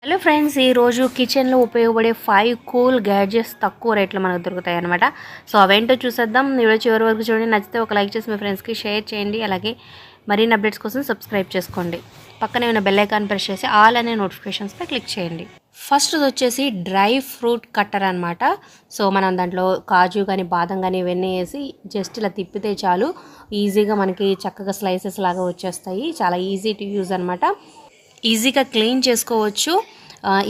Hello friends, ఈరోజు కిచెన్లో ఉపయోగపడే 5 కూల్ గ్యాడ్జెట్స్ తక్కువ రేట్లో మనకు దొరుకుతాయి అనమాట. సో అవేంటో చూసేద్దాం. వీడియో చివరి వరకు చూడండి. నచ్చితే ఒక లైక్ చేసి మీ ఫ్రెండ్స్కి షేర్ చేయండి. అలాగే మరిన్ని అప్డేట్స్ కోసం సబ్స్క్రైబ్ చేసుకోండి. పక్కనే ఉన్న బెల్ ఐకాన్ ప్రెస్ చేసి ఆల్ అనే నోటిఫికేషన్స్పై క్లిక్ చేయండి. ఫస్ట్ వచ్చేసి డ్రై ఫ్రూట్ కట్టర్ అనమాట. సో మనం దాంట్లో కాజు కానీ బాదం కానీ ఇవన్నీ వేసి జస్ట్ ఇలా తిప్పితే చాలు, ఈజీగా మనకి చక్కగా స్లైసెస్ లాగా వచ్చేస్తాయి. చాలా ఈజీ టు యూజ్ అనమాట. ఈజీగా క్లీన్ చేసుకోవచ్చు.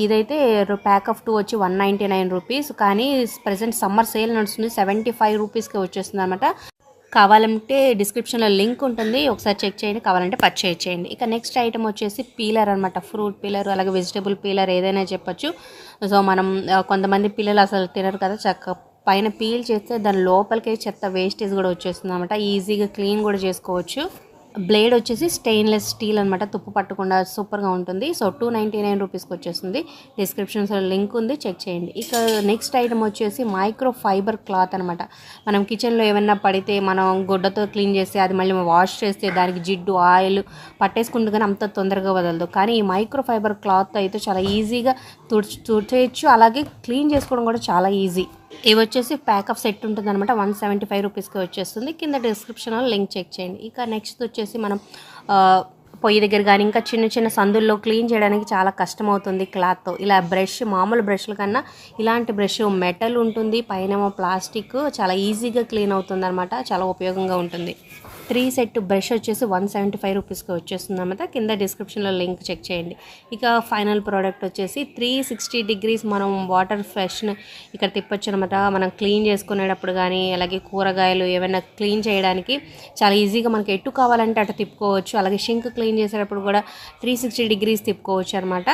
ఇదైతే ప్యాక్ ఆఫ్ 2 వచ్చి 199 రూపీస్, కానీ ప్రజెంట్ సమ్మర్ సేల్ నడుస్తుంది, 75 రూపీస్కి వచ్చేస్తుంది అనమాట. కావాలంటే డిస్క్రిప్షన్లో లింక్ ఉంటుంది, ఒకసారి చెక్ చేయండి. కావాలంటే పర్చేజ్ చేయండి. ఇక నెక్స్ట్ ఐటమ్ వచ్చేసి పీలర్ అనమాట. ఫ్రూట్ పీలర్ అలాగే వెజిటేబుల్ పీలర్ ఏదైనా చెప్పచ్చు. సో మనం కొంతమంది పిల్లలు అసలు తినరు కదా, చక్క పైన పీల్ చేస్తే దాని లోపలికి చెత్త వేస్టేజ్ కూడా వచ్చేస్తుంది అనమాట. ఈజీగా క్లీన్ కూడా చేసుకోవచ్చు. బ్లేడ్ వచ్చేసి స్టెయిన్లెస్ స్టీల్ అనమాట, తుప్పు పట్టకుండా సూపర్గా ఉంటుంది. సో 299 రూపీస్కి వచ్చేస్తుంది. డిస్క్రిప్షన్స్లో లింక్ ఉంది, చెక్ చేయండి. ఇక నెక్స్ట్ ఐటమ్ వచ్చేసి మైక్రో ఫైబర్ క్లాత్ అనమాట. మనం కిచెన్లో ఏమన్నా పడితే మనం గుడ్డతో క్లీన్ చేస్తే అది మళ్ళీ వాష్ చేస్తే దానికి జిడ్డు ఆయిల్ పట్టేసుకుంటుంది, కానీ అంత తొందరగా వదలదు. కానీ ఈ మైక్రో ఫైబర్ క్లాత్ అయితే చాలా ఈజీగా తుడిచేయచ్చు, అలాగే క్లీన్ చేసుకోవడం కూడా చాలా ఈజీ. ఇవి వచ్చేసి ప్యాక్ ఆఫ్ సెట్ ఉంటుంది అనమాట. 175 రూపీస్కి వచ్చేస్తుంది. కింద డిస్క్రిప్షన్లో లింక్ చెక్ చేయండి. ఇక నెక్స్ట్ వచ్చేసి మనం పొయ్యి దగ్గర కానీ ఇంకా చిన్న చిన్న సందుల్లో క్లీన్ చేయడానికి చాలా కష్టం అవుతుంది క్లాత్తో. ఇలా బ్రష్, మామూలు బ్రష్ల కన్నా ఇలాంటి బ్రష్ మెటల్ ఉంటుంది, పైనేమో ప్లాస్టిక్, చాలా ఈజీగా క్లీన్ అవుతుంది అనమాట. చాలా ఉపయోగంగా ఉంటుంది. 3 సెట్ బ్రష్ వచ్చేసి 175 రూపీస్కి వచ్చేస్తుంది అనమాట. కింద డిస్క్రిప్షన్లో లింక్ చెక్ చేయండి. ఇక ఫైనల్ ప్రోడక్ట్ వచ్చేసి 360 డిగ్రీస్ మనం వాటర్ ఫ్రెష్ని ఇక్కడ తిప్పొచ్చు అనమాట. మనం క్లీన్ చేసుకునేటప్పుడు కానీ అలాగే కూరగాయలు ఏమైనా క్లీన్ చేయడానికి చాలా ఈజీగా మనకి ఎటు కావాలంటే అటు తిప్పుకోవచ్చు. అలాగే షింక్ క్లీన్ చేసేటప్పుడు కూడా 360 డిగ్రీస్ తిప్పుకోవచ్చు అనమాట.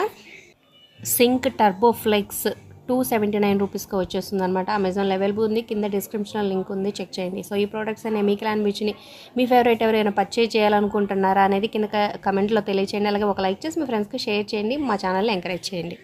సింక్ టర్బో ఫ్లెక్స్ 279 రూపీస్కి వచ్చేస్తుంది అనమాట. అమెజాన్లో అవైలబుల్ ఉంది. కింద డిస్క్రిప్షన్లో లింక్ ఉంది, చెక్ చేయండి. సో ఈ ప్రోడక్ట్స్ అనేవి మీకు ఎలా అనిపించినాయి, మీ ఫేవరెట్ ఎవరైనా పర్చేజ్ చేయాలనుకుంటున్నారా అనేది కింద కమెంట్లో తెలియచేయండి. అలాగే ఒక లైక్ చేసి మీ ఫ్రెండ్స్కి షేర్ చేయండి. మా ఛానల్ని ఎంకరేజ్ చేయండి.